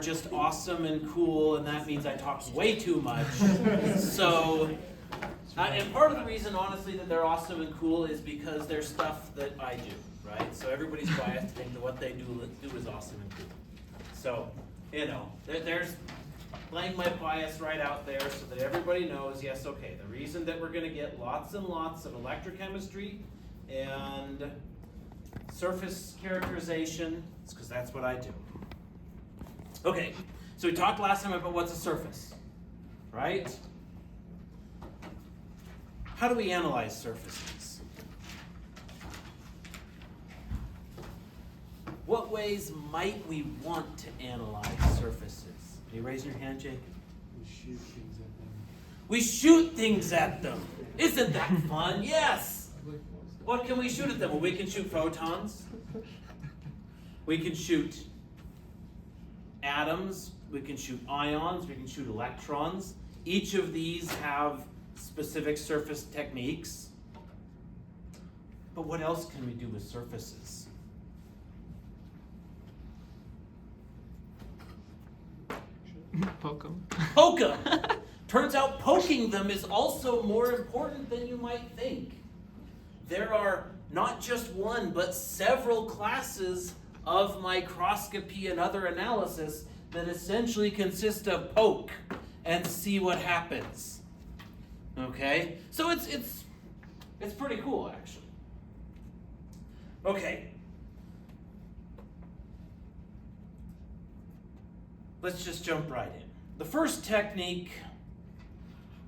just awesome and cool, and that means I talk way too much. So, and part of the reason, honestly, that they're awesome and cool is because they're stuff that I do, right? So everybody's biased to think that what they do is awesome and cool. So, there's laying my bias right out there so that everybody knows, yes, okay, the reason that we're going to get lots and lots of electrochemistry and surface characterization is because that's what I do. Okay, so we talked last time about what's a surface, right? How do we analyze surfaces? What ways might we want to analyze surfaces? Are you raising your hand, Jake? We shoot things at them. We shoot things at them. Isn't that fun? Yes! What can we shoot at them? Well, we can shoot photons. We can shoot atoms, we can shoot ions, we can shoot electrons. Each of these have specific surface techniques. But what else can we do with surfaces? Poke them. Poke them! Turns out poking them is also more important than you might think. There are not just one, but several classes of microscopy and other analysis that essentially consist of poke and see what happens. Okay? So it's pretty cool, actually. Okay. Let's just jump right in. The first technique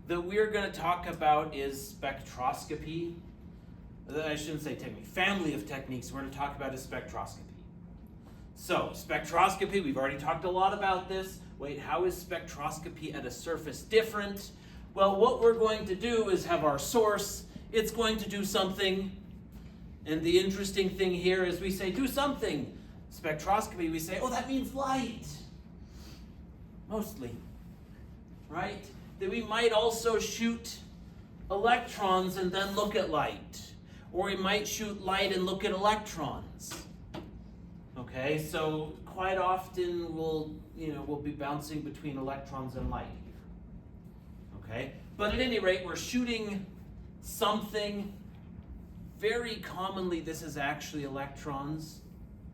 that we're going to talk about is spectroscopy. I shouldn't say technique. Family of techniques we're going to talk about is spectroscopy. So, spectroscopy, we've already talked a lot about this. Wait, how is spectroscopy at a surface different? Well, what we're going to do is have our source. It's going to do something. And the interesting thing here is we say, do something. Spectroscopy, we say, oh, that means light. Mostly. Right? That we might also shoot electrons and then look at light. Or we might shoot light and look at electrons. Okay, so quite often we'll be bouncing between electrons and light here. Okay, but at any rate, we're shooting something. Very commonly, this is actually electrons,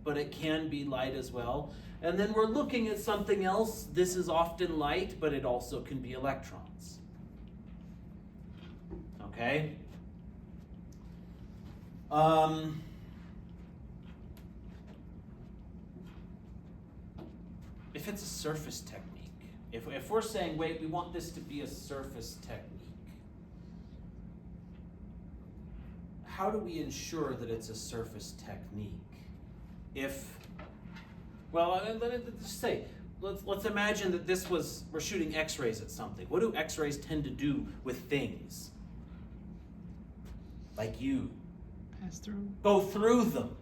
but it can be light as well. And then we're looking at something else. This is often light, but it also can be electrons. Okay. If it's a surface technique, if we're saying, wait, we want this to be a surface technique, how do we ensure that it's a surface technique? Let's imagine that we're shooting X-rays at something. What do X-rays tend to do with things? Like you. Pass through. Go through them.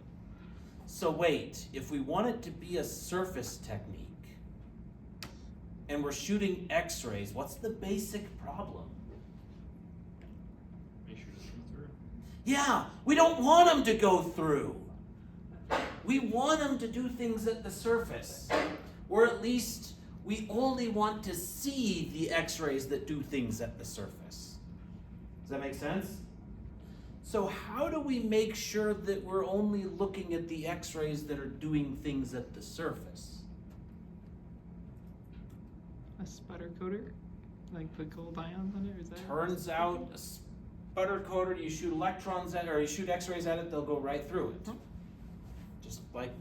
So wait, if we want it to be a surface technique, and we're shooting X-rays, what's the basic problem? Make sure to shoot through. Yeah, we don't want them to go through. We want them to do things at the surface. Or at least we only want to see the X-rays that do things at the surface. Does that make sense? So how do we make sure that we're only looking at the X-rays that are doing things at the surface? A sputter coater? Like put gold ions on it? Is that? Turns out a sputter coater, you shoot electrons at, or you shoot X-rays at it, they'll go right through it. Huh. Just like,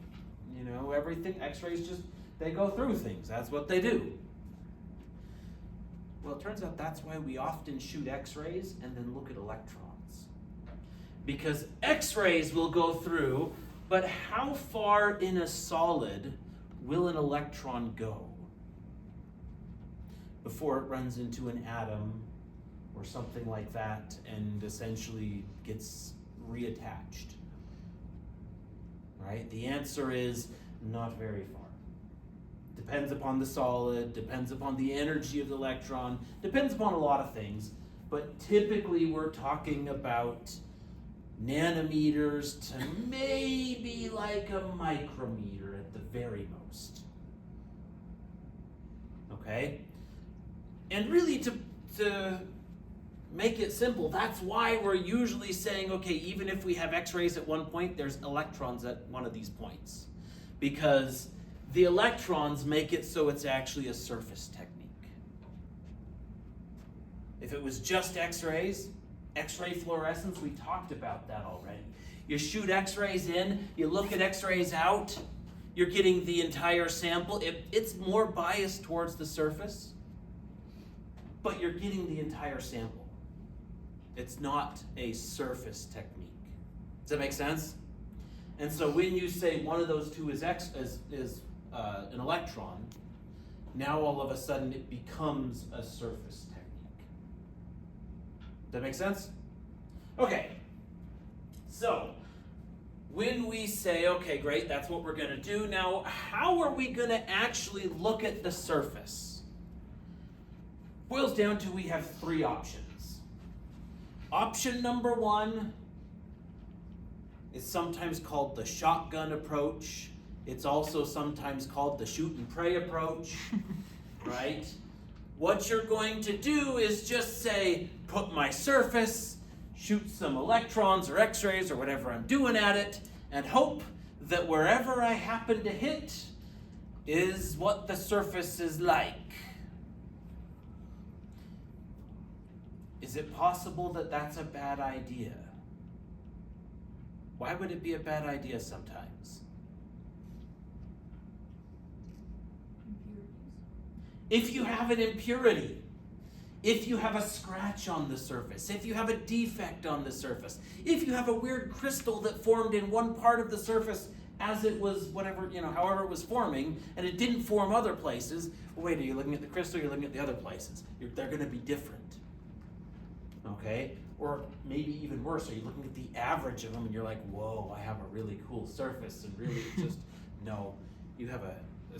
everything, X-rays they go through things. That's what they do. Well, it turns out that's why we often shoot X-rays and then look at electrons. Because X-rays will go through, but how far in a solid will an electron go before it runs into an atom or something like that and essentially gets reattached? Right? The answer is not very far. Depends upon the solid, depends upon the energy of the electron, depends upon a lot of things, but typically we're talking about nanometers to maybe like a micrometer at the very most. Okay? And really to make it simple, that's why we're usually saying, okay, even if we have X-rays at one point, there's electrons at one of these points. Because the electrons make it so it's actually a surface technique. If it was just X-rays, X-ray fluorescence, we talked about that already. You shoot X-rays in, you look at X-rays out, you're getting the entire sample. It's more biased towards the surface, but you're getting the entire sample. It's not a surface technique. Does that make sense? And so when you say one of those two is an electron, now all of a sudden it becomes a surface technique. Does that make sense? Okay. So when we say, okay, great, that's what we're going to do. Now, how are we going to actually look at the surface? Boils down to we have three options. Option number one is sometimes called the shotgun approach. It's also sometimes called the shoot and pray approach, right? What you're going to do is just say, put my surface, shoot some electrons or X-rays or whatever I'm doing at it, and hope that wherever I happen to hit is what the surface is like. Is it possible that that's a bad idea? Why would it be a bad idea sometimes? If you have an impurity, if you have a scratch on the surface, if you have a defect on the surface, if you have a weird crystal that formed in one part of the surface as it was whatever, however it was forming, and it didn't form other places, well, wait, are you looking at the crystal or you're looking at the other places? They're going to be different. Okay? Or maybe even worse, are you looking at the average of them and you're like, whoa, I have a really cool surface, and really just, no, you have a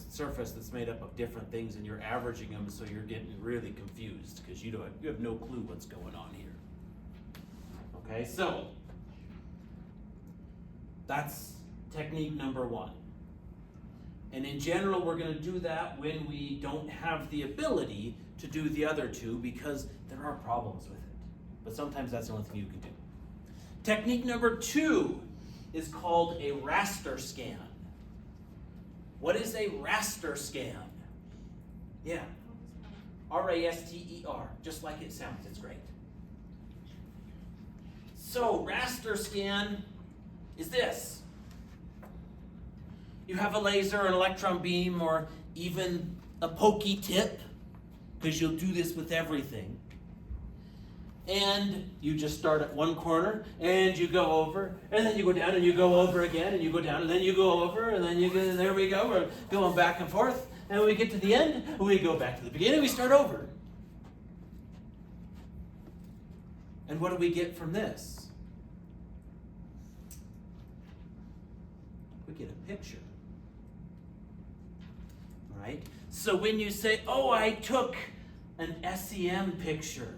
surface that's made up of different things and you're averaging them, so you're getting really confused because you have no clue what's going on here. Okay, so that's technique number one. And in general, we're going to do that when we don't have the ability to do the other two because there are problems with it. But sometimes that's the only thing you can do. Technique number two is called a raster scan. What is a raster scan? Yeah. R-A-S-T-E-R, just like it sounds, it's great. So, raster scan is this. You have a laser, an electron beam, or even a pokey tip, because you'll do this with everything. And you just start at one corner, and you go over, and then you go down, and you go over again, and you go down, and then you go over, and then you go, and there we go, we're going back and forth, and when we get to the end, we go back to the beginning, we start over. And what do we get from this? We get a picture. Right? So when you say, oh, I took an SEM picture,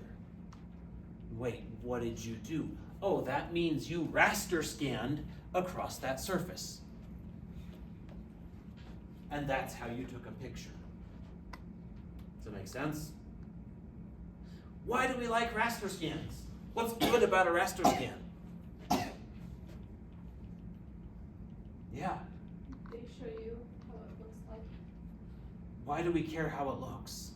wait, what did you do? Oh, that means you raster scanned across that surface. And that's how you took a picture. Does that make sense? Why do we like raster scans? What's good about a raster scan? Yeah. They show you how it looks like. Why do we care how it looks?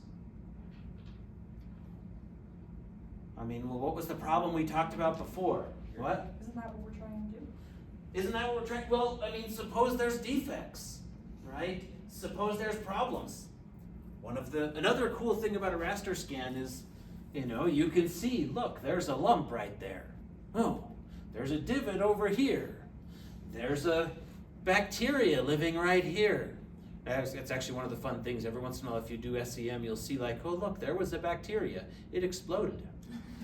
I mean, well, what was the problem we talked about before? What? Isn't that what we're trying to do? Isn't that what we're trying? Well, I mean, suppose there's defects, right? Suppose there's problems. Another cool thing about a raster scan is, you can see, look, there's a lump right there. Oh, there's a divot over here. There's a bacteria living right here. It's actually one of the fun things. Every once in a while, if you do SEM, you'll see like, oh, look, there was a bacteria. It exploded.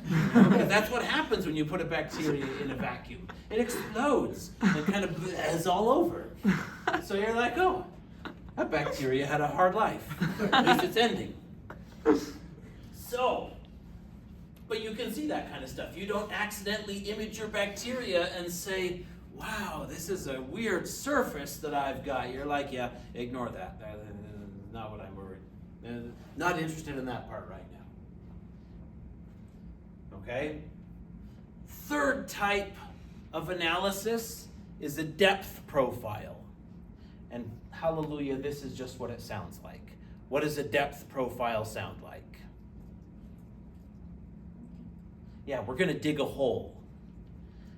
Because that's what happens when you put a bacteria in a vacuum. It explodes and kind of is all over. So you're like, oh, that bacteria had a hard life. At least it's ending. So, but you can see that kind of stuff. You don't accidentally image your bacteria and say, wow, this is a weird surface that I've got. You're like, yeah, ignore that. That's not what I'm worried. Not interested in that part right now. Okay? Third type of analysis is a depth profile. And hallelujah, this is just what it sounds like. What does a depth profile sound like? Yeah, we're going to dig a hole.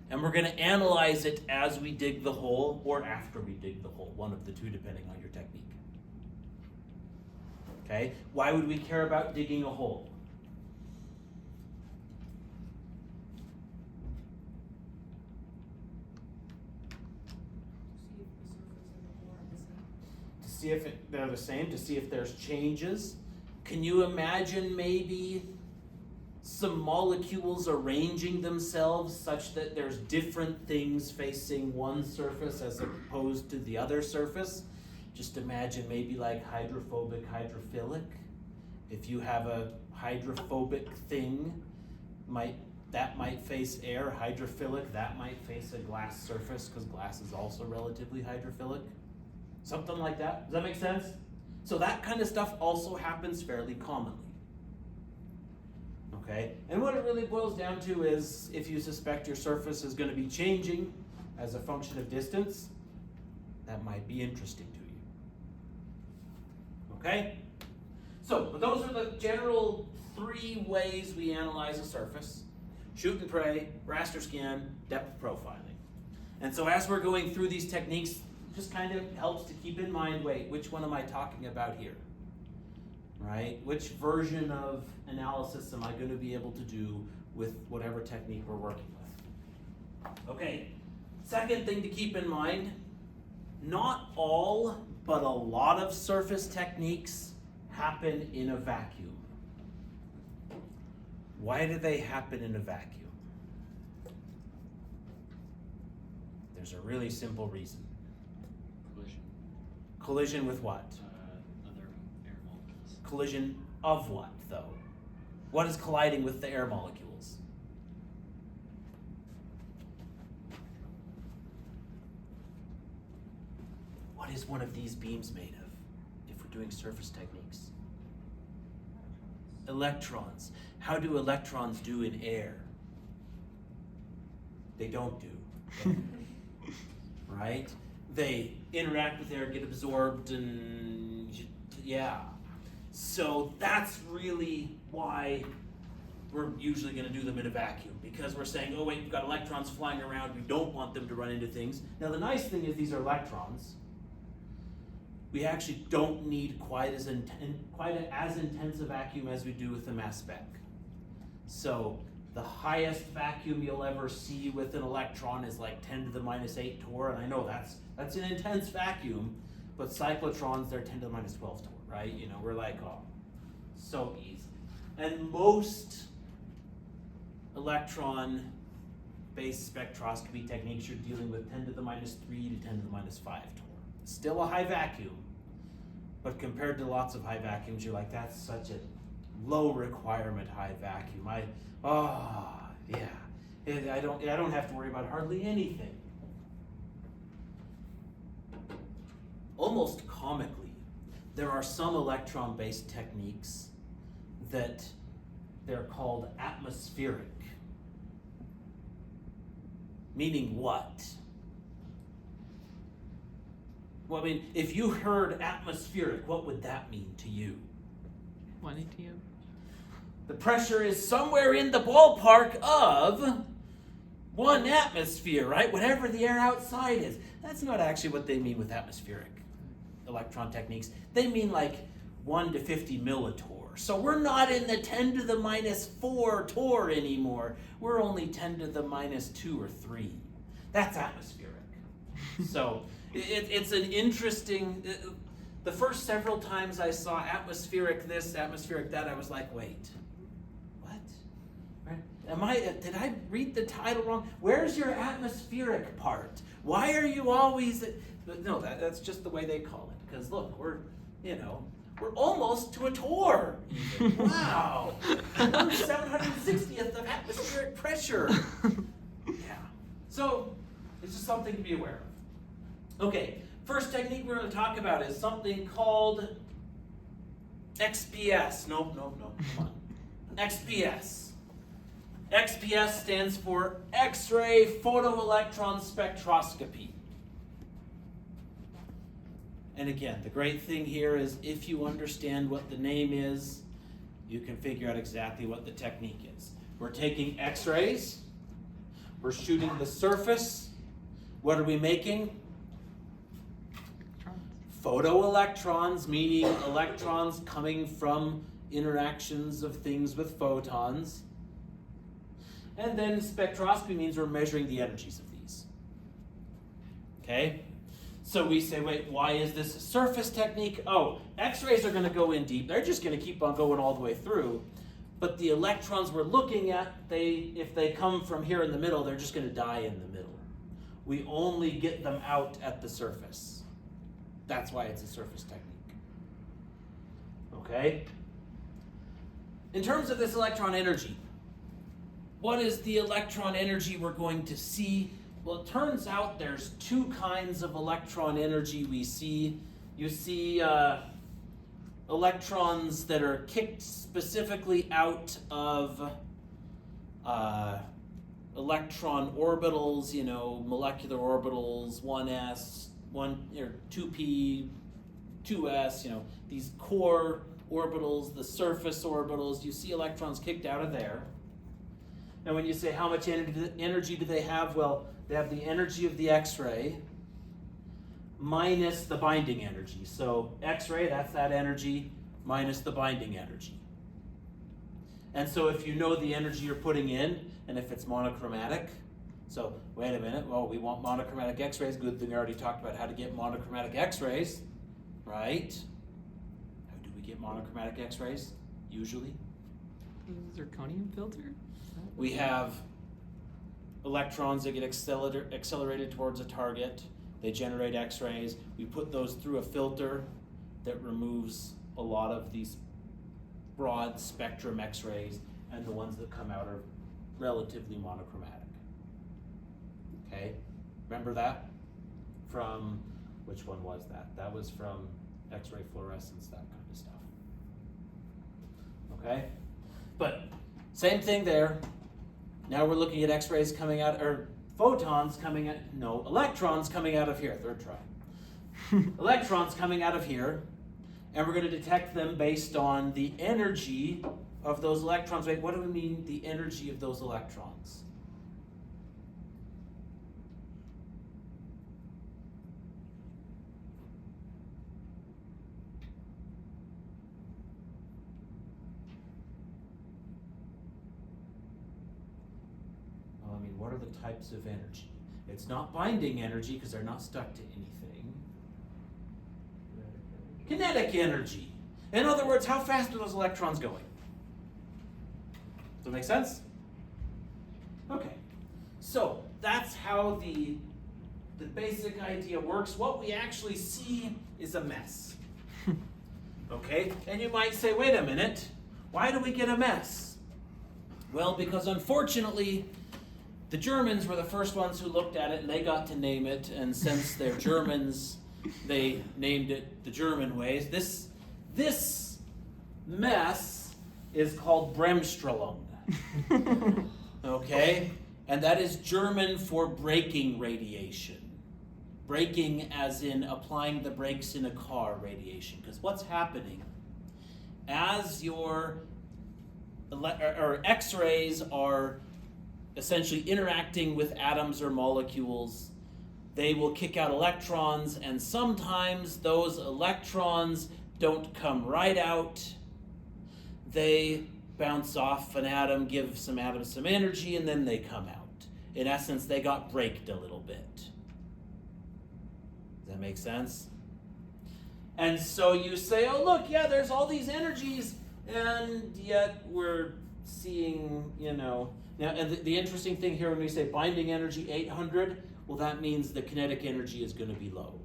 And we're going to analyze it as we dig the hole or after we dig the hole. One of the two, depending on your technique. Okay? Why would we care about digging a hole? To see if they're the same, to see if there's changes. Can you imagine maybe some molecules arranging themselves such that there's different things facing one surface as opposed to the other surface? Just imagine maybe like hydrophobic, hydrophilic. If you have a hydrophobic thing, that might face air. Hydrophilic, that might face a glass surface because glass is also relatively hydrophilic. Something like that. Does that make sense? So that kind of stuff also happens fairly commonly. Okay? And what it really boils down to is if you suspect your surface is going to be changing as a function of distance, that might be interesting to you. Okay? So those are the general 3 ways we analyze a surface: shoot and pray, raster scan, depth profiling. And so as we're going through these techniques, it just kind of helps to keep in mind, wait, which one am I talking about here? Right? Which version of analysis am I going to be able to do with whatever technique we're working with? Okay, second thing to keep in mind, not all, but a lot of surface techniques happen in a vacuum. Why do they happen in a vacuum? There's a really simple reason. Collision. Collision with what? Other air molecules. Collision of what, though? What is colliding with the air molecules? What is one of these beams made of, if we're doing surface techniques? Electrons. How do electrons do in air? They don't do. Right? They interact with air, get absorbed, and yeah. So that's really why we're usually going to do them in a vacuum, because we're saying, oh wait, we've got electrons flying around, we don't want them to run into things. Now the nice thing is these are electrons. We actually don't need quite as intense a vacuum as we do with the mass spec. So the highest vacuum you'll ever see with an electron is like 10 to the minus 8 torr, and I know that's an intense vacuum, but cyclotrons, they're 10 to the minus 12 torr, right? You know, we're like, oh, so easy. And most electron-based spectroscopy techniques, you're dealing with 10 to the minus 3 to 10 to the minus 5 torr. Still a high vacuum, but compared to lots of high vacuums, you're like, that's such a low requirement high vacuum. I don't have to worry about hardly anything. Almost comically, there are some electron-based techniques that they're called atmospheric. Meaning what? Well, I mean, if you heard atmospheric, what would that mean to you? 1 ATM. The pressure is somewhere in the ballpark of 1 atmosphere, right? Whatever the air outside is. That's not actually what they mean with atmospheric electron techniques. They mean like 1 to 50 millitorr. So we're not in the 10 to the minus 4 torr anymore. We're only 10 to the minus 2 or 3. That's atmospheric. So it's an interesting... The first several times I saw atmospheric this, atmospheric that, I was like, wait, what? Right? Did I read the title wrong? Where's your atmospheric part? Why are you always... But no, that's just the way they call it. Because look, we're almost to a torr. Wow. 1/760th of atmospheric pressure. Yeah. So it's just something to be aware of. Okay, first technique we're going to talk about is something called XPS. No, come on. XPS. XPS stands for X-ray photoelectron spectroscopy. And again, the great thing here is if you understand what the name is, you can figure out exactly what the technique is. We're taking X-rays, we're shooting the surface. What are we making? Photoelectrons, meaning electrons coming from interactions of things with photons. And then spectroscopy means we're measuring the energies of these. Okay? So we say, wait, why is this a surface technique? Oh, X-rays are going to go in deep. They're just going to keep on going all the way through. But the electrons we're looking at, if they come from here in the middle, they're just going to die in the middle. We only get them out at the surface. That's why it's a surface technique. Okay? In terms of this electron energy, what is the electron energy we're going to see? Well, it turns out there's two kinds of electron energy we see. You see electrons that are kicked specifically out of electron orbitals, molecular orbitals, 1s, 2p, 2s, these core orbitals, the surface orbitals. You see electrons kicked out of there. And when you say how much energy do they have? Well, they have the energy of the X-ray minus the binding energy. So X-ray, that's that energy, minus the binding energy. And so if you know the energy you're putting in, and if it's monochromatic, so wait a minute, well, we want monochromatic X-rays. Good thing we already talked about how to get monochromatic X-rays, right? How do we get monochromatic X-rays, usually? Zirconium filter? We have electrons that get accelerated towards a target. They generate X-rays. We put those through a filter that removes a lot of these broad spectrum X-rays, and the ones that come out are relatively monochromatic. Okay, remember that? From, which one was that? That was from X-ray fluorescence, that kind of stuff. Okay, but same thing there. Now we're looking at X-rays coming out, or photons coming out, no, electrons coming out of here, third try. Electrons coming out of here, and we're going to detect them based on the energy of those electrons. Wait, what do we mean, the energy of those electrons? What are the types of energy? It's not binding energy because they're not stuck to anything. Kinetic energy. In other words, how fast are those electrons going? Does that make sense? Okay. So that's how the basic idea works. What we actually see is a mess. Okay? And you might say, wait a minute, why do we get a mess? Well, because unfortunately, the Germans were the first ones who looked at it, and they got to name it, and since they're Germans, they named it the German ways. This mess is called Bremsstrahlung. Okay? And that is German for braking radiation. Braking as in applying the brakes in a car radiation. Because what's happening? As your X-rays are essentially interacting with atoms or molecules, they will kick out electrons, and sometimes those electrons don't come right out. They bounce off an atom, give some atoms some energy, and then they come out. In essence, they got braked a little bit. Does that make sense? And so you say, oh look, yeah, there's all these energies, and yet we're seeing, Now, and the interesting thing here, when we say binding energy 800, well, that means the kinetic energy is going to be low,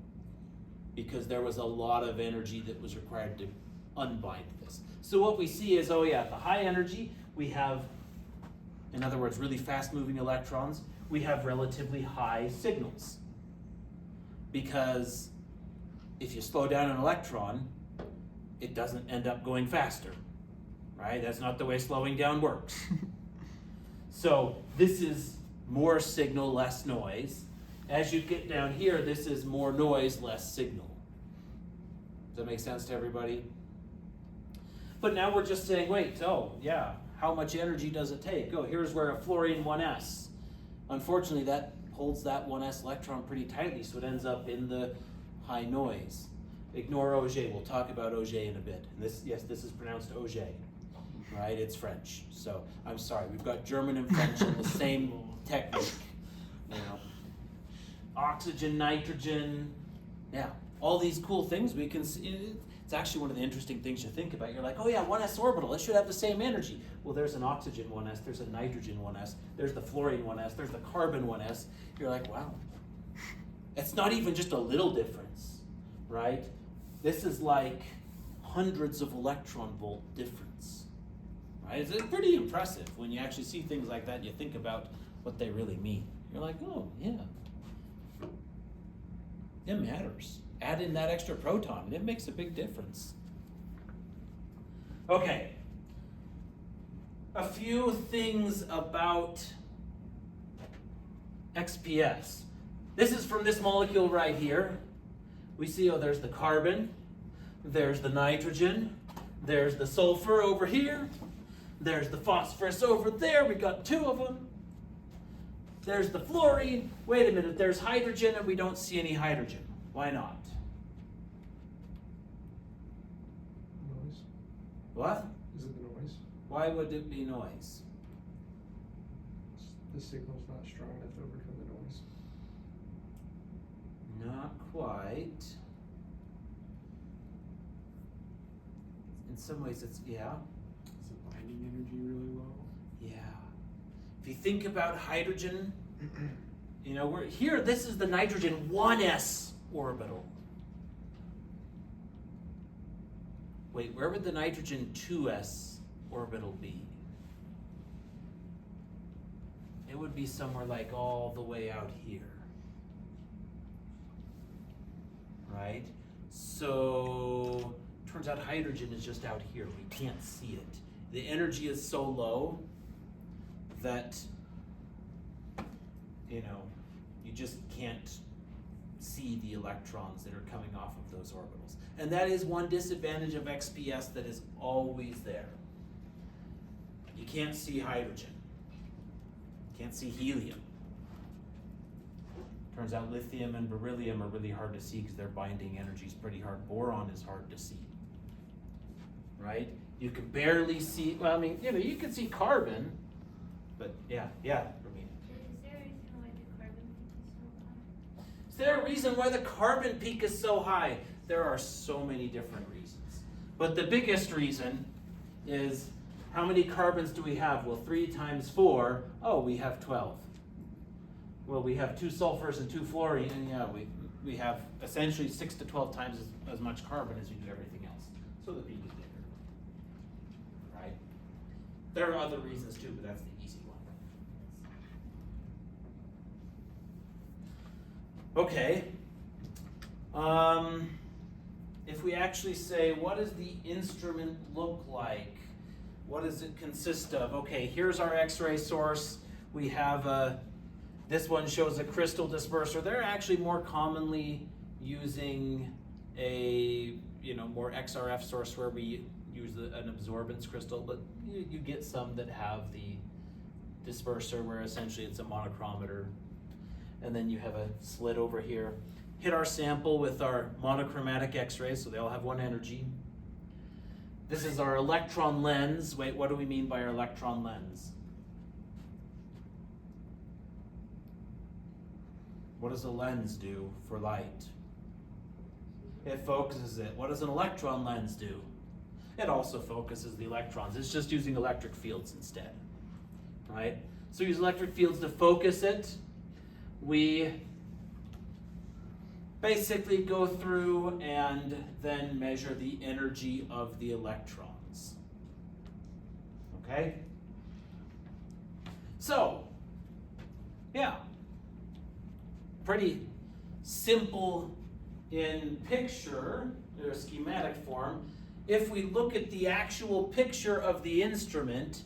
because there was a lot of energy that was required to unbind this. So what we see is, oh yeah, the high energy, we have, in other words, really fast-moving electrons. We have relatively high signals, because if you slow down an electron, it doesn't end up going faster, right? That's not the way slowing down works. So this is more signal, less noise. As you get down here, this is more noise, less signal. Does that make sense to everybody? But now we're just saying, wait, oh yeah, how much energy does it take? Oh, here's where a fluorine 1s. Unfortunately, that holds that 1s electron pretty tightly, so it ends up in the high noise. Ignore Auger. We'll talk about Auger in a bit. And this, yes, this is pronounced Auger, right? It's French. So I'm sorry, we've got German and French in the same technique. You know, oxygen, nitrogen, yeah, all these cool things we can see. It's actually one of the interesting things you think about. You're like, oh yeah, 1s orbital, it should have the same energy. Well, there's an oxygen 1s, there's a nitrogen 1s, there's the fluorine 1s, there's the carbon 1s. You're like, wow. It's not even just a little difference, right? This is like hundreds of electron volt difference, right? It's pretty impressive when you actually see things like that and you think about what they really mean. You're like, oh yeah, it matters. Add in that extra proton, and it makes a big difference. Okay, a few things about XPS. This is from this molecule right here. We see, oh, there's the carbon, there's the nitrogen, there's the sulfur over here, there's the phosphorus over there, we got two of them. There's the fluorine. Wait a minute, there's hydrogen and we don't see any hydrogen. Why not? Noise. What? Is it the noise? Why would it be noise? The signal's not strong enough to overcome the noise. Not quite. In some ways it's, yeah. Is the binding energy really low? Yeah. If you think about hydrogen, you know, we're here, this is the nitrogen 1s orbital. Wait, where would the nitrogen 2s orbital be? It would be somewhere like all the way out here. Right? So, turns out hydrogen is just out here. We can't see it. The energy is so low that, you know, you just can't see the electrons that are coming off of those orbitals. And that is one disadvantage of XPS that is always there. You can't see hydrogen. Can't see helium. Turns out lithium and beryllium are really hard to see because their binding energy is pretty hard. Boron is hard to see. Right? You can barely see, well, I mean, you know, you can see carbon, but yeah, Ramina. Is there a reason why the carbon peak is so high? Is there a reason why the carbon peak is so high? There are so many different reasons. But the biggest reason is, how many carbons do we have? Well, 3 times 4, oh, we have 12. Well, we have 2 sulfurs and 2 fluorine, and yeah, we have essentially 6 to 12 times as much carbon as we do everything else. So the peak is bigger, right? There are other reasons too, but that's the easy one. Okay. If we actually say, what does the instrument look like? What does it consist of? Okay, here's our X-ray source. We have this one shows a crystal disperser. They're actually more commonly using a, you know, more XRF source where we use an absorbance crystal, but you get some that have the disperser where essentially it's a monochromator. And then you have a slit over here. Hit our sample with our monochromatic X-rays, so they all have one energy. This is our electron lens. Wait, what do we mean by our electron lens? What does a lens do for light? It focuses it. What does an electron lens do? It also focuses the electrons. It's just using electric fields instead, right? So we use electric fields to focus it. We basically go through and then measure the energy of the electrons. Okay? So, yeah, pretty simple in picture, or schematic form. if we look at the actual picture of the instrument,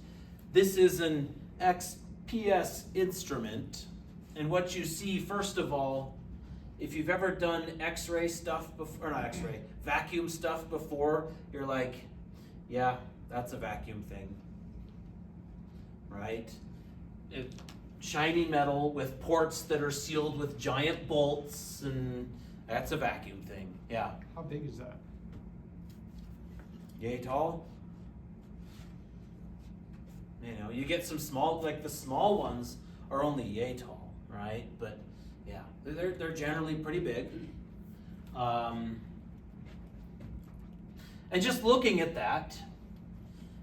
this is an XPS instrument. And what you see, first of all, if you've ever done X-ray stuff before, or not X-ray, vacuum stuff before, you're like, yeah, that's a vacuum thing, right? Shiny metal with ports that are sealed with giant bolts, and that's a vacuum thing, yeah. How big is that? Yay tall. You know, you get some small, like the small ones are only yay tall, right? But yeah, they're generally pretty big. And just looking at that,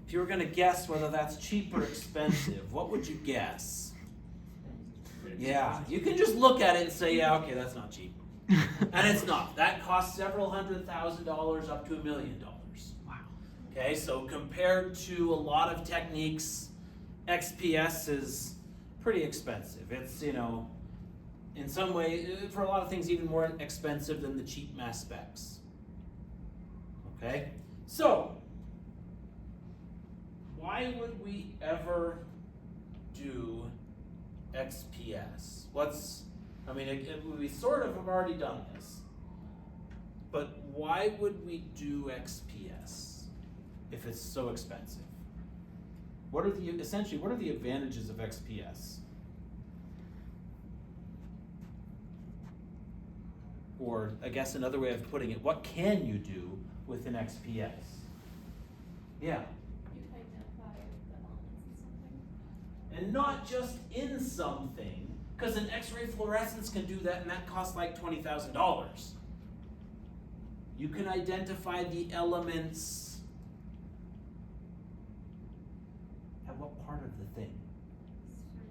if you were going to guess whether that's cheap or expensive, what would you guess? Yeah, you can just look at it and say, yeah, okay, that's not cheap. And it's not. That costs several $100,000 up to $1 million. Wow. Okay, so compared to a lot of techniques, XPS is pretty expensive. It's, you know, in some way, for a lot of things, even more expensive than the cheap mass specs. Okay, so why would we ever do XPS? We sort of have already done this, but why would we do XPS if it's so expensive? What are the advantages of XPS? Or I guess another way of putting it, what can you do with an XPS? Yeah. You can identify the elements in something. And not just in something, because an X-ray fluorescence can do that, and that costs like $20,000. You can identify the elements at what part of the thing?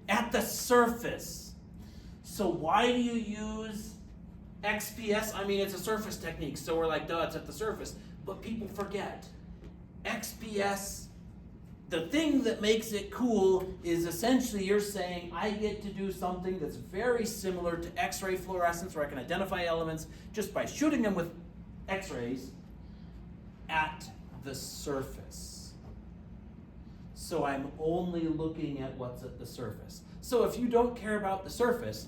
At the surface. So why do you use XPS? I mean, it's a surface technique, so we're like, duh, it's at the surface. But people forget. XPS, the thing that makes it cool is essentially you're saying, I get to do something that's very similar to X-ray fluorescence, where I can identify elements just by shooting them with X-rays at the surface. So I'm only looking at what's at the surface. So if you don't care about the surface,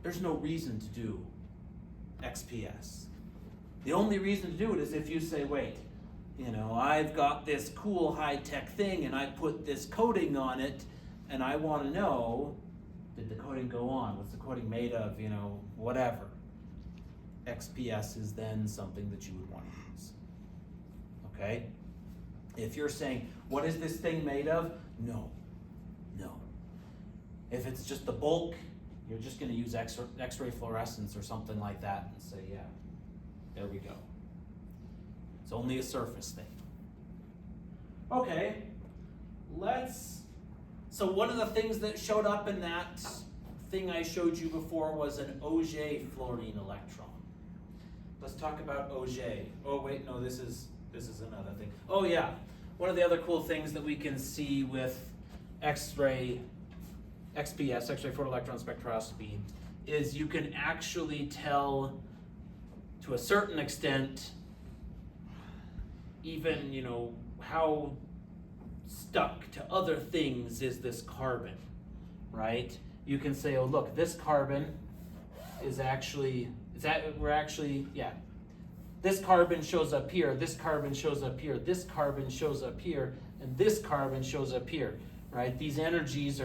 there's no reason to do XPS. The only reason to do it is if you say, wait, you know, I've got this cool high-tech thing and I put this coating on it and I want to know, did the coating go on? What's the coating made of? You know, whatever. XPS is then something that you would want to use. Okay? If you're saying, what is this thing made of? No. If it's just the bulk, you're just going to use X-ray fluorescence or something like that and say, yeah, there we go. It's only a surface thing. Okay, so one of the things that showed up in that thing I showed you before was an Auger fluorine electron. Let's talk about Auger. Oh wait, no, this is another thing. Oh yeah, one of the other cool things that we can see with XPS, X-ray photoelectron spectroscopy, is you can actually tell to a certain extent even, you know, how stuck to other things is this carbon, right? You can say, oh look, this carbon is actually, this carbon shows up here, this carbon shows up here, this carbon shows up here, and this carbon shows up here, right? These energies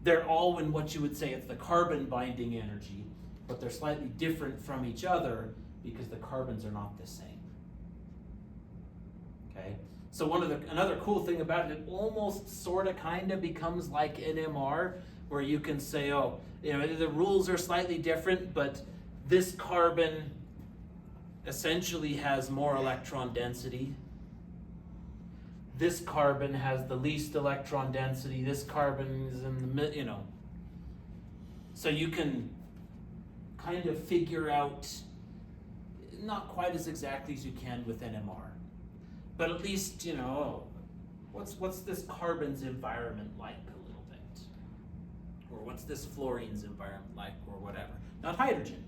they're all in what you would say it's the carbon binding energy, but they're slightly different from each other because the carbons are not the same. Okay, so another cool thing about it almost sort of kind of becomes like NMR, where you can say, oh, you know, the rules are slightly different, but this carbon essentially has more electron density. This carbon has the least electron density. This carbon is in the mid, you know. So you can kind of figure out, not quite as exactly as you can with NMR. But at least, you know, what's this carbon's environment like a little bit? Or what's this fluorine's environment like, or whatever. Not hydrogen,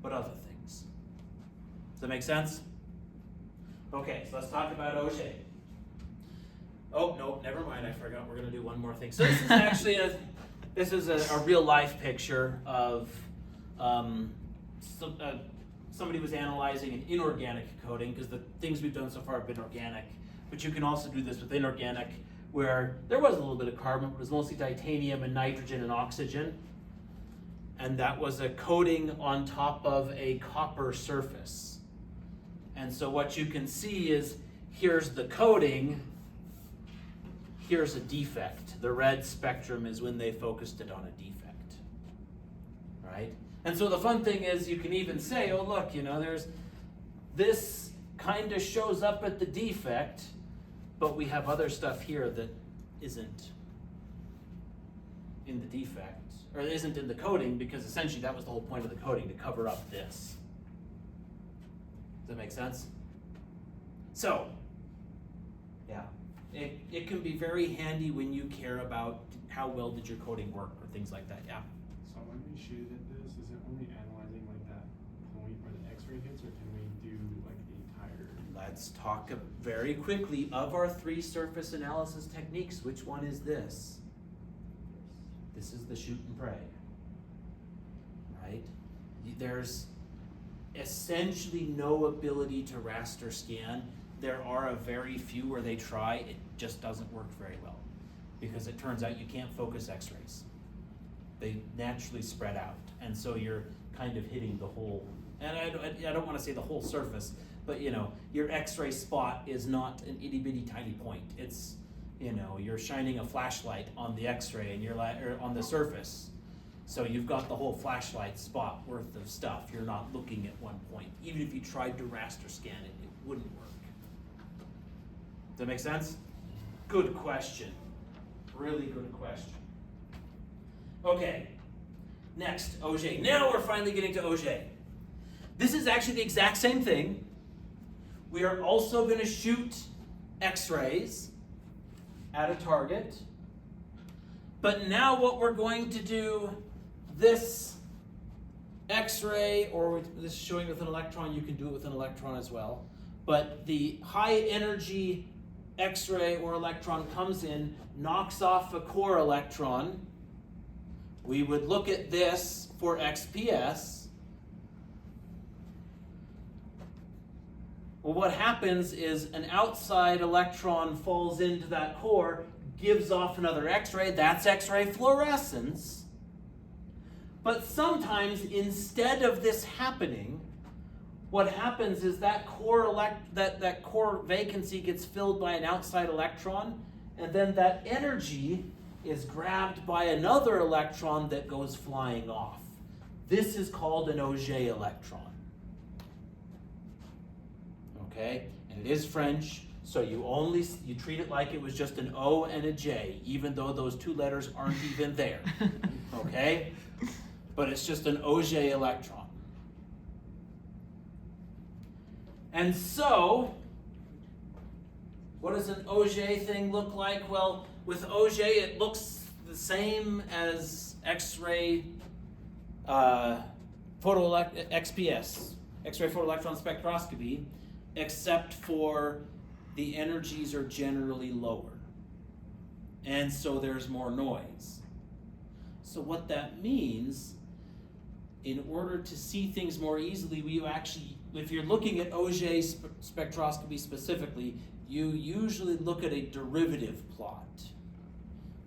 but other things. Does that make sense? Okay, so let's talk about Auger. Oh, no, never mind, I forgot, we're gonna do one more thing. So this is actually a real life picture of, somebody was analyzing an inorganic coating, because the things we've done so far have been organic, but you can also do this with inorganic, where there was a little bit of carbon, but it was mostly titanium and nitrogen and oxygen. And that was a coating on top of a copper surface. And so what you can see is, here's the coating, here's a defect. The red spectrum is when they focused it on a defect, right? And so the fun thing is, you can even say, oh look, there's, this kind of shows up at the defect, but we have other stuff here that isn't in the defect, or isn't in the coating, because essentially that was the whole point of the coating, to cover up this. Does that make sense? So, yeah, it can be very handy when you care about how well did your coating work, or things like that, yeah. So when we shoot at this, is it only analyzing like that point where the X-ray hits, or can we do like the entire? Let's talk very quickly of our 3 surface analysis techniques. Which one is this? This is the shoot and pray, right? There's essentially no ability to raster scan. There are a very few where they try, it just doesn't work very well, because it turns out you can't focus X-rays. They naturally spread out, and so you're kind of hitting the whole, and I don't want to say the whole surface, but your X-ray spot is not an itty bitty tiny point. It's, you're shining a flashlight on the X-ray and or on the surface. So you've got the whole flashlight spot worth of stuff. You're not looking at one point. Even if you tried to raster scan it, it wouldn't work. Does that make sense? Good question. Really good question. Okay, next, Auger. Now we're finally getting to Auger. This is actually the exact same thing. We are also going to shoot X-rays at a target. But now what we're going to do, this X-ray, or this is showing with an electron, you can do it with an electron as well. But the high energy X-ray or electron comes in, knocks off a core electron. We would look at this for XPS. Well, what happens is an outside electron falls into that core, gives off another X-ray. That's X-ray fluorescence. But sometimes, instead of this happening, what happens is that that core vacancy gets filled by an outside electron, and then that energy is grabbed by another electron that goes flying off. This is called an Auger electron. Okay, and it is French, so you treat it like it was just an O and a J, even though those 2 letters aren't even there. Okay, but it's just an Auger electron. And so, what does an Auger thing look like? Well, with Auger, it looks the same as X-ray XPS, X-ray photoelectron spectroscopy, except for the energies are generally lower. And so there's more noise. So what that means, in order to see things more easily, if you're looking at Auger spectroscopy specifically, you usually look at a derivative plot.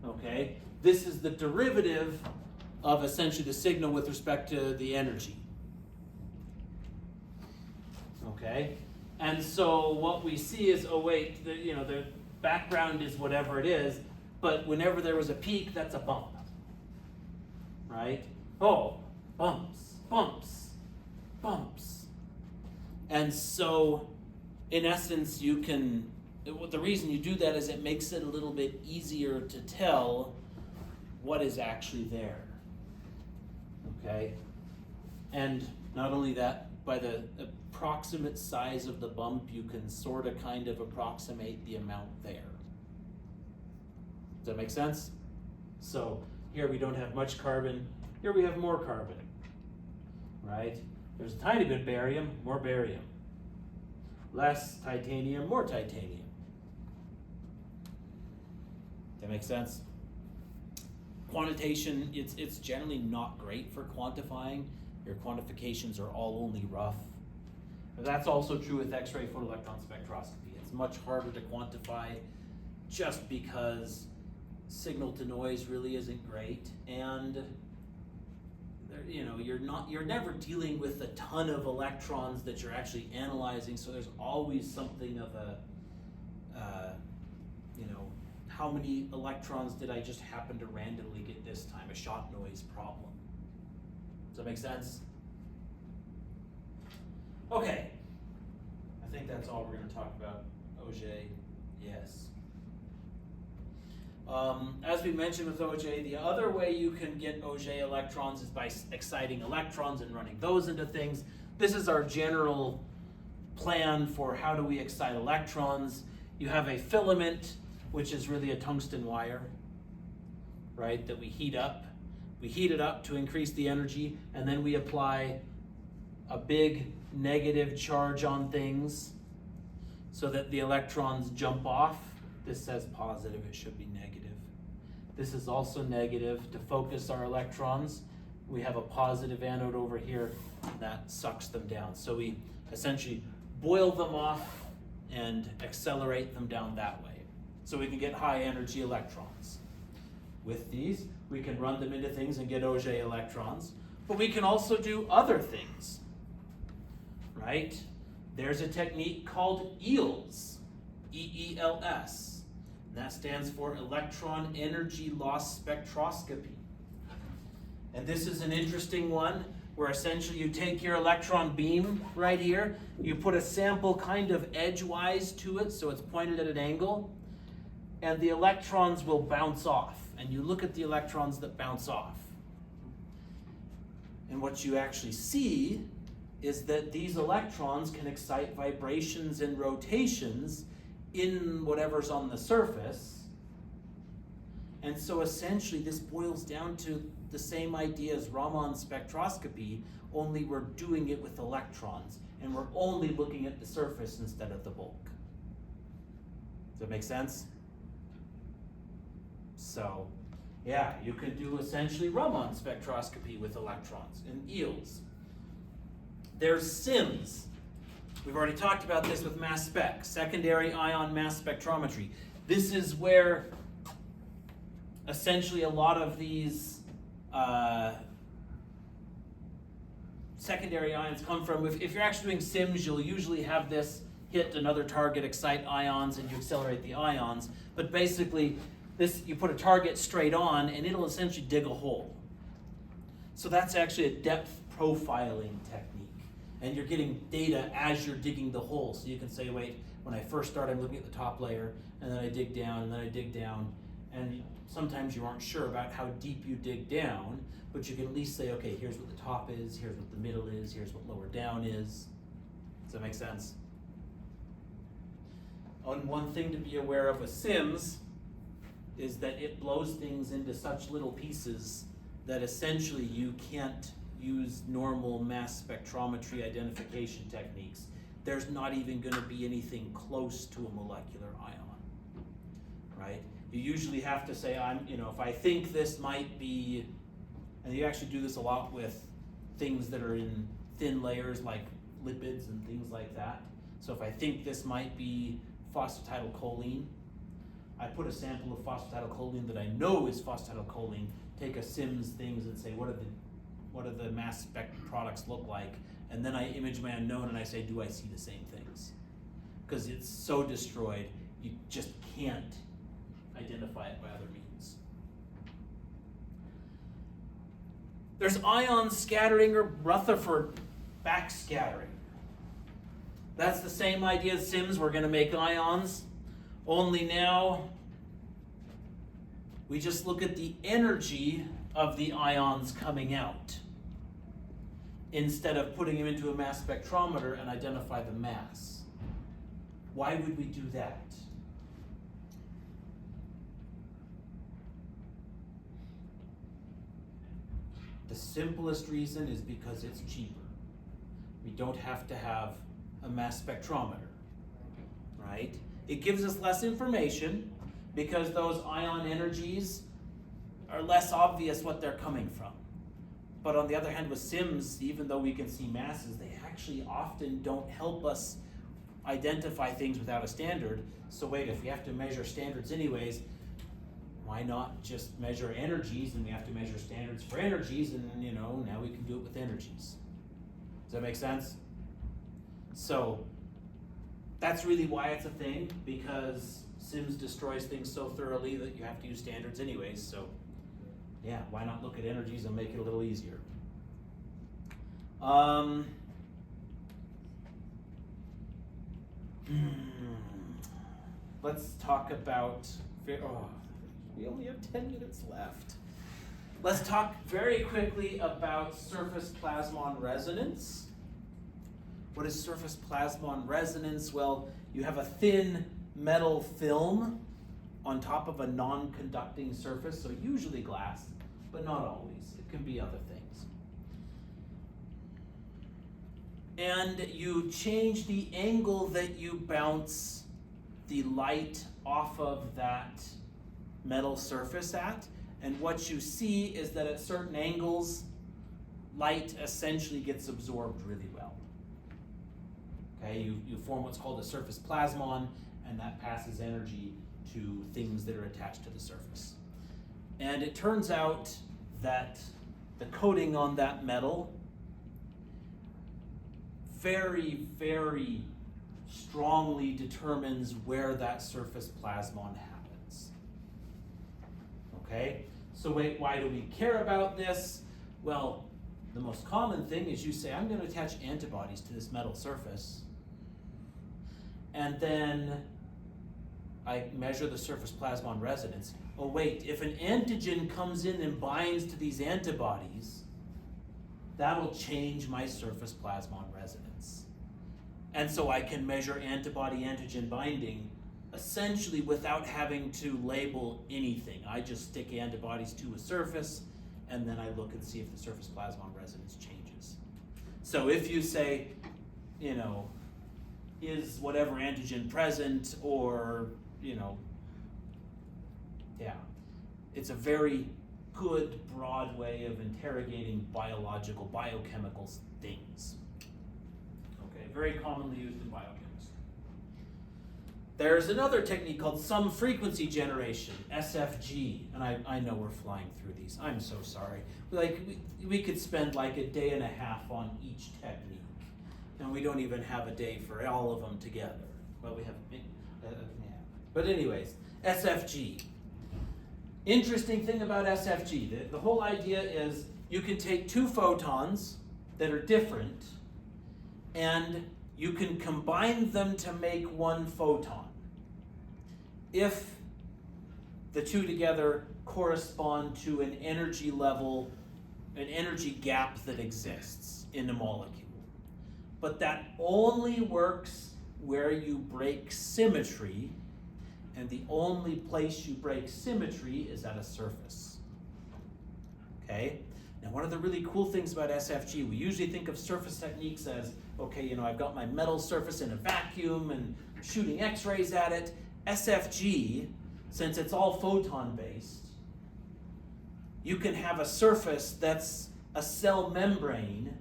Okay? This is the derivative of essentially the signal with respect to the energy. Okay? And so what we see is, oh wait, the background is whatever it is, but whenever there was a peak, that's a bump. Right? Oh, bumps, bumps, bumps. And so, in essence, the reason you do that is it makes it a little bit easier to tell what is actually there. Okay? And not only that, by the approximate size of the bump, you can sort of kind of approximate the amount there. Does that make sense? So here we don't have much carbon, here we have more carbon, right? There's a tiny bit of barium, more barium. less titanium, more titanium. That makes sense? Quantitation, it's generally not great for quantifying. Your quantifications are all only rough. But that's also true with X-ray photoelectron spectroscopy. It's much harder to quantify just because signal to noise really isn't great, and you're never dealing with a ton of electrons that you're actually analyzing, so there's always something of a how many electrons did I just happen to randomly get this time, a shot noise problem. Does that make sense? Okay, I think that's all we're going to talk about. Auger, yes. As we mentioned with Auger, the other way you can get Auger electrons is by exciting electrons and running those into things. This is our general plan for how do we excite electrons. You have a filament, which is really a tungsten wire, right, that we heat up. We heat it up to increase the energy, and then we apply a big negative charge on things so that the electrons jump off. This says positive, it should be negative. This is also negative to focus our electrons. We have a positive anode over here that sucks them down. So we essentially boil them off and accelerate them down that way. So we can get high energy electrons. With these, we can run them into things and get Auger electrons, but we can also do other things, right? There's a technique called EELS, E-E-L-S. And that stands for electron energy loss spectroscopy. And this is an interesting one where essentially you take your electron beam right here, you put a sample kind of edgewise to it so it's pointed at an angle, and the electrons will bounce off. And you look at the electrons that bounce off. And what you actually see is that these electrons can excite vibrations and rotations in whatever's on the surface. And so essentially this boils down to the same idea as Raman spectroscopy, only we're doing it with electrons, and we're only looking at the surface instead of the bulk. Does that make sense? So, yeah, you could do essentially Raman spectroscopy with electrons in EELS. There's SIMS. We've already talked about this with mass spec, secondary ion mass spectrometry. This is where essentially a lot of these secondary ions come from. If you're actually doing SIMS, you'll usually have this hit another target, excite ions, and you accelerate the ions. But basically, this, you put a target straight on, and it'll essentially dig a hole. So that's actually a depth profiling technique. And you're getting data as you're digging the hole. So you can say, wait, when I first start, I'm looking at the top layer, and then I dig down, and then I dig down. And sometimes you aren't sure about how deep you dig down, but you can at least say, okay, here's what the top is, here's what the middle is, here's what lower down is. Does that make sense? And one thing to be aware of with SIMS is that it blows things into such little pieces that essentially you can't use normal mass spectrometry identification techniques. There's not even going to be anything close to a molecular ion, right? You usually have to say, if I think this might be, and you actually do this a lot with things that are in thin layers like lipids and things like that. So if I think this might be phosphatidylcholine, I put a sample of phosphatidylcholine that I know is phosphatidylcholine, take a SIMS things and say, what do the mass spec products look like? And then I image my unknown and I say, do I see the same things? Because it's so destroyed, you just can't identify it by other means. There's ion scattering or Rutherford backscattering. That's the same idea as SIMS. We're going to make ions, only now we just look at the energy of the ions coming out instead of putting them into a mass spectrometer and identify the mass. Why would we do that? The simplest reason is because it's cheaper. We don't have to have a mass spectrometer. right? It gives us less information because those ion energies are less obvious what they're coming from. But on the other hand, with SIMS, even though we can see masses, they actually often don't help us identify things without a standard. So wait, if we have to measure standards anyways, why not just measure energies, and we have to measure standards for energies, and now we can do it with energies. Does that make sense? So that's really why it's a thing, because SIMS destroys things so thoroughly that you have to use standards anyways. So yeah, why not look at energies and make it a little easier? Let's talk about, we only have 10 minutes left. Let's talk very quickly about surface plasmon resonance. What is surface plasmon resonance? Well, you have a thin metal film on top of a non-conducting surface, so usually glass, but not always. It can be other things. And you change the angle that you bounce the light off of that metal surface at, and what you see is that at certain angles, light essentially gets absorbed really well. Okay, you form what's called a surface plasmon, and that passes energy to things that are attached to the surface. And it turns out that the coating on that metal very, very strongly determines where that surface plasmon happens. Okay, so wait, why do we care about this? Well, the most common thing is you say, I'm going to attach antibodies to this metal surface, and then I measure the surface plasmon resonance. Oh wait, if an antigen comes in and binds to these antibodies, that'll change my surface plasmon resonance. And so I can measure antibody-antigen binding essentially without having to label anything. I just stick antibodies to a surface, and then I look and see if the surface plasmon resonance changes. So if you say, is whatever antigen present, or, it's a very good, broad way of interrogating biological, biochemical things. Okay, very commonly used in biochemistry. There's another technique called sum frequency generation, SFG, and I know we're flying through these. I'm so sorry. We could spend like a day and a half on each technique, and we don't even have a day for all of them together. Well, we have, but anyways, SFG. Interesting thing about SFG, the whole idea is you can take two photons that are different, and you can combine them to make one photon if the two together correspond to an energy level, an energy gap that exists in a molecule. But that only works where you break symmetry, and the only place you break symmetry is at a surface. Okay? Now, one of the really cool things about SFG, we usually think of surface techniques as, okay, I've got my metal surface in a vacuum and shooting X-rays at it. SFG, since it's all photon-based, you can have a surface that's a cell membrane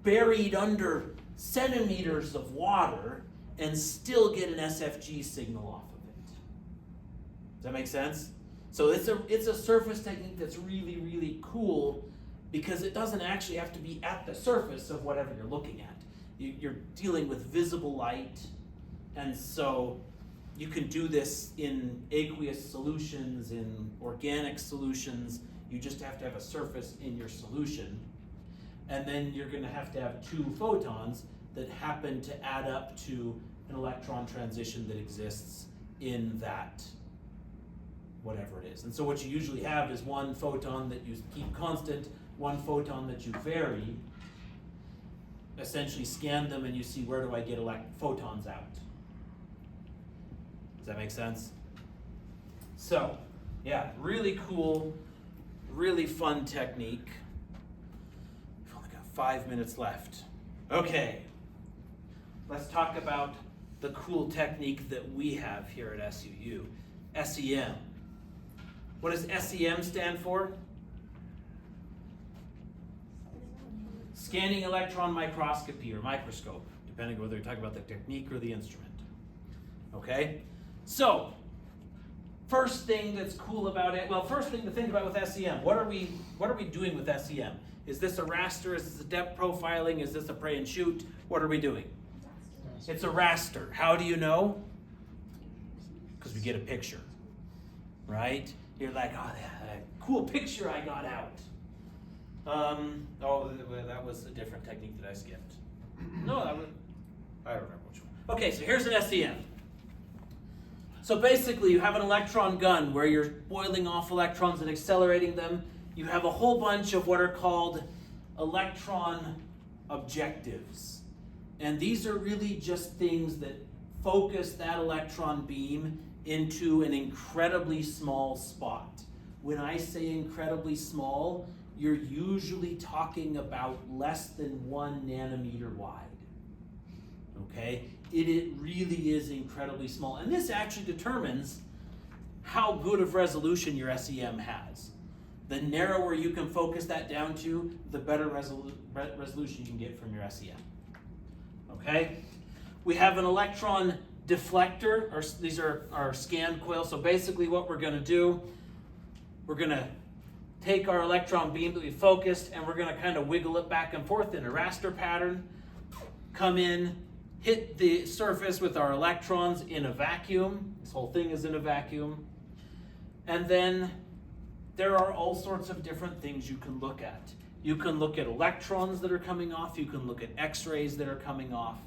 buried under centimeters of water and still get an SFG signal off of it. Does that make sense? So it's a surface technique that's really, really cool, because it doesn't actually have to be at the surface of whatever you're looking at. You're dealing with visible light, and so you can do this in aqueous solutions, in organic solutions. You just have to have a surface in your solution, and then you're going to have two photons that happen to add up to an electron transition that exists in that whatever it is. And so what you usually have is one photon that you keep constant, one photon that you vary. Essentially scan them and you see, where do I get photons out? Does that make sense? So, yeah, really cool, really fun technique. We've only got 5 minutes left. Okay, let's talk about the cool technique that we have here at SUU, SEM. What does SEM stand for? Scanning electron microscopy or microscope, depending on whether you're talking about the technique or the instrument. Okay? So, first thing that's cool about it, well, first thing to think about with SEM, what are we doing with SEM? Is this a raster? Is this a depth profiling? Is this a pray and shoot? What are we doing? It's a raster. How do you know? Because we get a picture, right? You're like, oh, that cool picture I got out. That was a different technique that I skipped. No, I don't remember which one. Okay, so here's an SEM. So basically, you have an electron gun where you're boiling off electrons and accelerating them. You have a whole bunch of what are called electron objectives. And these are really just things that focus that electron beam into an incredibly small spot. When I say incredibly small, you're usually talking about less than 1 nanometer wide. Okay? It really is incredibly small. And this actually determines how good of resolution your SEM has. The narrower you can focus that down to, the better resolution you can get from your SEM. Okay? We have an electron deflector, or these are our scan coils. So basically what we're going to do, we're going to take our electron beam that we focused and we're going to kind of wiggle it back and forth in a raster pattern, come in, hit the surface with our electrons in a vacuum. This whole thing is in a vacuum. And then there are all sorts of different things you can look at. You can look at electrons that are coming off. You can look at X-rays that are coming off.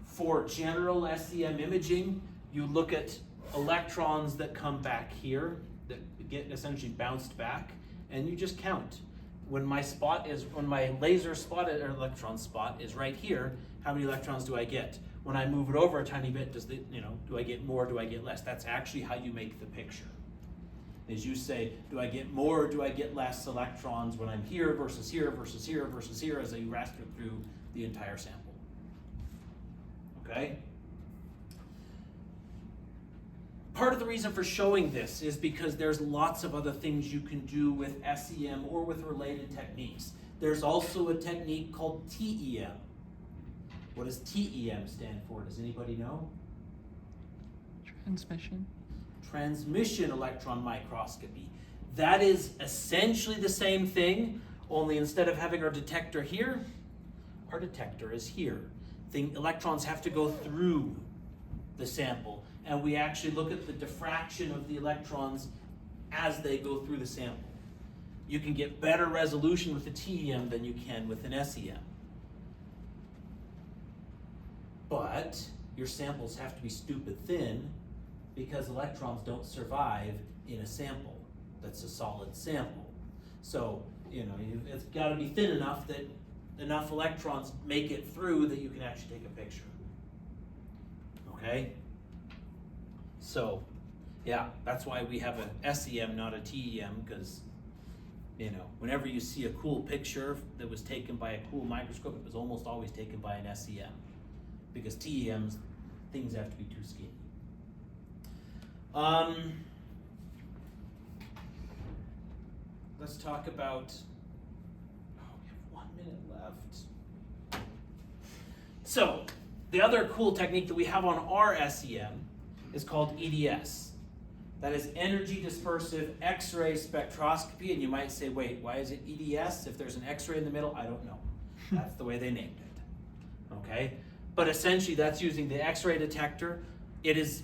For general SEM imaging, you look at electrons that come back here, that get essentially bounced back, and you just count. When my laser spot or electron spot is right here, how many electrons do I get? When I move it over a tiny bit, do I get more, do I get less? That's actually how you make the picture. Is you say, do I get more or do I get less electrons when I'm here versus here versus here versus here as I raster through the entire sample. Okay? Part of the reason for showing this is because there's lots of other things you can do with SEM or with related techniques. There's also a technique called TEM. What does TEM stand for? Does anybody know? Transmission. Transmission electron microscopy. That is essentially the same thing, only instead of having our detector here, our detector is here. Electrons have to go through the sample, and we actually look at the diffraction of the electrons as they go through the sample. You can get better resolution with a TEM than you can with an SEM. But your samples have to be stupid thin because electrons don't survive in a sample that's a solid sample. So, it's got to be thin enough that enough electrons make it through that you can actually take a picture. Okay? So, yeah, that's why we have a SEM, not a TEM, because, whenever you see a cool picture that was taken by a cool microscope, it was almost always taken by an SEM. Because TEMs, things have to be too skinny. Let's talk about, we have 1 minute left. So, the other cool technique that we have on our SEM is called EDS. That is energy dispersive X-ray spectroscopy, and you might say, wait, why is it EDS if there's an X-ray in the middle? I don't know. That's the way they named it. Okay? But essentially that's using the X-ray detector. It is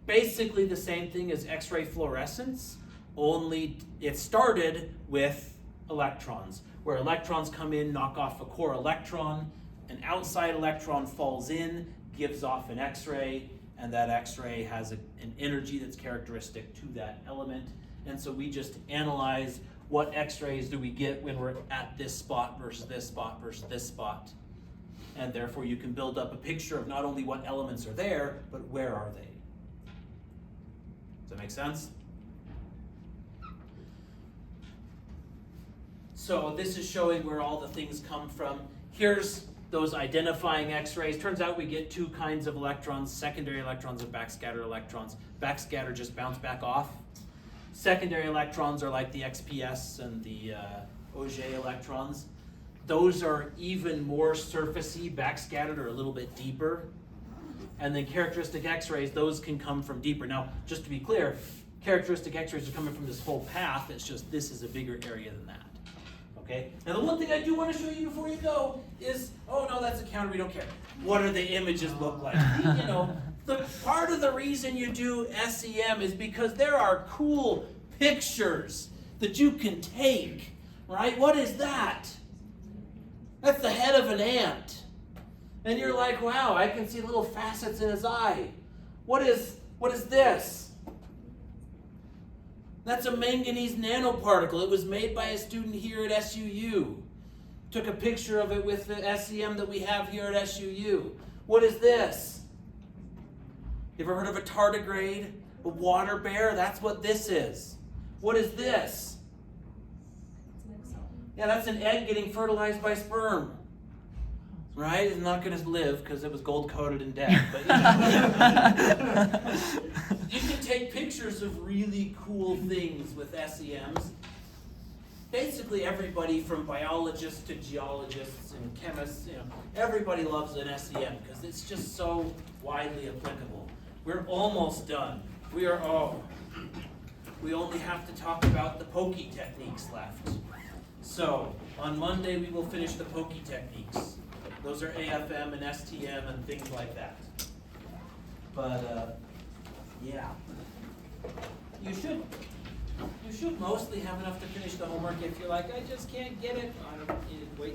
basically the same thing as X-ray fluorescence, only it started with electrons, where electrons come in, knock off a core electron, an outside electron falls in, gives off an X-ray, and that X-ray has an energy that's characteristic to that element. And so we just analyze what X-rays do we get when we're at this spot versus this spot versus this spot. And therefore you can build up a picture of not only what elements are there, but where are they. Does that make sense? So this is showing where all the things come from. Here's those identifying X-rays. Turns out we get two kinds of electrons, secondary electrons and backscatter electrons. Backscatter just bounce back off. Secondary electrons are like the XPS and the Auger electrons. Those are even more surfacey, backscattered, or a little bit deeper. And then characteristic X-rays, those can come from deeper. Now, just to be clear, characteristic X-rays are coming from this whole path. It's just this is a bigger area than that. Okay? Now, the one thing I do want to show you before you go is, oh no, that's a counter, we don't care. What do the images look like? You know, the part of the reason you do SEM is because there are cool pictures that you can take, right? What is that? That's the head of an ant. And you're like, wow, I can see little facets in his eye. What is this? That's a manganese nanoparticle. It was made by a student here at SUU. Took a picture of it with the SEM that we have here at SUU. What is this? You ever heard of a tardigrade? A water bear? That's what this is. What is this? Yeah, that's an egg getting fertilized by sperm. Right? It's not going to live because it was gold coated and dead. But you can take pictures of really cool things with SEMs. Basically, everybody from biologists to geologists and chemists, everybody loves an SEM because it's just so widely applicable. We're almost done. We only have to talk about the pokey techniques left. So, on Monday we will finish the pokey techniques. Those are AFM and STM and things like that. But, yeah. You should mostly have enough to finish the homework. If you're like, I just can't get it, wait